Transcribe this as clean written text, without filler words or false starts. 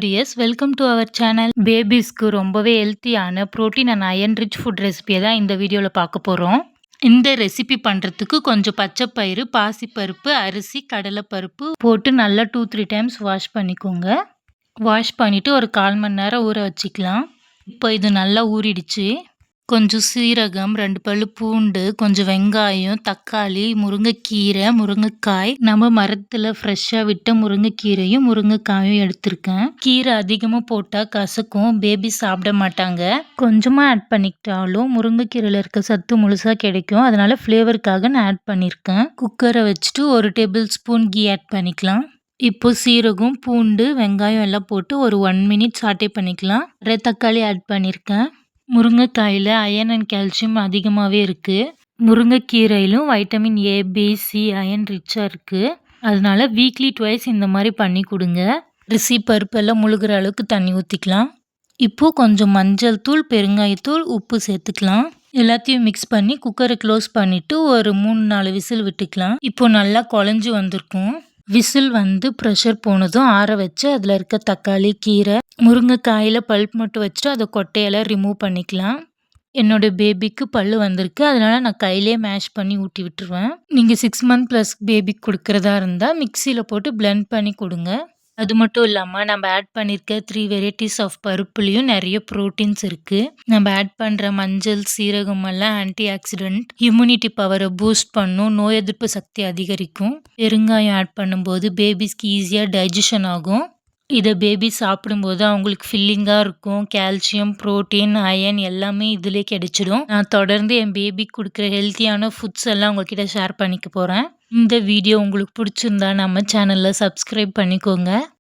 Tears, welcome to our channel. பேபிஸ்க்கு ரொம்பவே ஹெல்த்தியான protein and iron rich food ரெசிபியை தான் இந்த வீடியோவில் பார்க்க போகிறோம். இந்த ரெசிபி பண்ணுறதுக்கு கொஞ்சம் பச்சைப்பயிறு, பாசிப்பருப்பு, அரிசி, கடலைப்பருப்பு போட்டு நல்லா 2-3 டைம்ஸ் வாஷ் பண்ணிக்கோங்க. வாஷ் பண்ணிவிட்டு ஒரு 1/4 மணி நேரம் ஊற வச்சுக்கலாம். இப்போ இது நல்லா ஊறிடுச்சு. கொஞ்சம் சீரகம், 2 பல்லு பூண்டு, கொஞ்சம் வெங்காயம், தக்காளி, முருங்கைக்கீரை, முருங்கைக்காய், நம்ம மரத்தில் ஃப்ரெஷ்ஷாக விட்ட முருங்கைக்கீரையும் முருங்கைக்காயும் எடுத்திருக்கேன். கீரை அதிகமாக போட்டால் கசக்கும், பேபி சாப்பிட மாட்டாங்க. கொஞ்சமாக ஆட் பண்ணிக்கிட்டாலும் முருங்கைக்கீரையில் இருக்க சத்து முழுசாக கிடைக்கும். அதனால ஃப்ளேவருக்காக நான் ஆட் பண்ணியிருக்கேன். குக்கரை வச்சுட்டு 1 டேபிள் ஸ்பூன் கீ ஆட் பண்ணிக்கலாம். இப்போ சீரகம், பூண்டு, வெங்காயம் எல்லாம் போட்டு ஒரு 1 மினிட் சாட்டே பண்ணிக்கலாம். 2 தக்காளி ஆட் பண்ணியிருக்கேன். முருங்கைக்காயில் அயன் அண்ட் கால்சியம் அதிகமாகவே இருக்குது. முருங்கைக்கீரையிலும் vitamin A, B, C, iron ரிச்சாக இருக்குது. அதனால வீக்லி 2 இந்த மாதிரி பண்ணி கொடுங்க. அரிசி பருப்பெல்லாம் முழுகிற அளவுக்கு தண்ணி ஊற்றிக்கலாம். இப்போது கொஞ்சம் மஞ்சள் தூள், பெருங்காயத்தூள், உப்பு சேர்த்துக்கலாம். எல்லாத்தையும் மிக்ஸ் பண்ணி குக்கரை க்ளோஸ் பண்ணிவிட்டு ஒரு 3-4 விசில் விட்டுக்கலாம். இப்போது நல்லா குழஞ்சி வந்திருக்கும். விசில் வந்து ப்ரெஷர் போனதும் ஆற வச்சு அதில் இருக்க தக்காளி, கீரை, முருங்கைக்காயில் பல்ப் மட்டும் வச்சுட்டு அதை கொட்டையெல்லாம் ரிமூவ் பண்ணிக்கலாம். என்னோட பேபிக்கு பல்லு வந்திருக்கு, அதனால நான் கையிலே மேஷ் பண்ணி ஊட்டி விட்டுருவேன். நீங்கள் 6 மந்த் ப்ளஸ் பேபிக்கு கொடுக்குறதா இருந்தால் மிக்சியில் போட்டு பிளெண்ட் பண்ணி கொடுங்க. அது மட்டும் இல்லாமல் நம்ம ஆட் பண்ணியிருக்க 3 வெரைட்டிஸ் ஆஃப் பருப்புலேயும் நிறைய ப்ரோட்டீன்ஸ் இருக்குது. நம்ம ஆட் பண்ணுற மஞ்சள், சீரகம் எல்லாம் ஆன்டி ஆக்சிடென்ட், இம்யூனிட்டி பவரை பூஸ்ட் பண்ணும், நோய் எதிர்ப்பு சக்தி அதிகரிக்கும். பெருங்காயம் ஆட் பண்ணும்போது பேபிஸ்க்கு ஈஸியாக டைஜஷன் ஆகும். இதை பேபி சாப்பிடும்போது அவங்களுக்கு ஃபில்லிங்காக இருக்கும். கால்சியம், புரோட்டீன், அயன் எல்லாமே இதிலே கிடைச்சிடும். நான் தொடர்ந்து என் பேபிக்கு கொடுக்குற ஹெல்த்தியான ஃபுட்ஸ் எல்லாம் உங்ககிட்ட ஷேர் பண்ணிக்க போகிறேன். இந்த வீடியோ உங்களுக்கு பிடிச்சிருந்தா நம்ம சேனலில் சப்ஸ்கிரைப் பண்ணிக்கோங்க.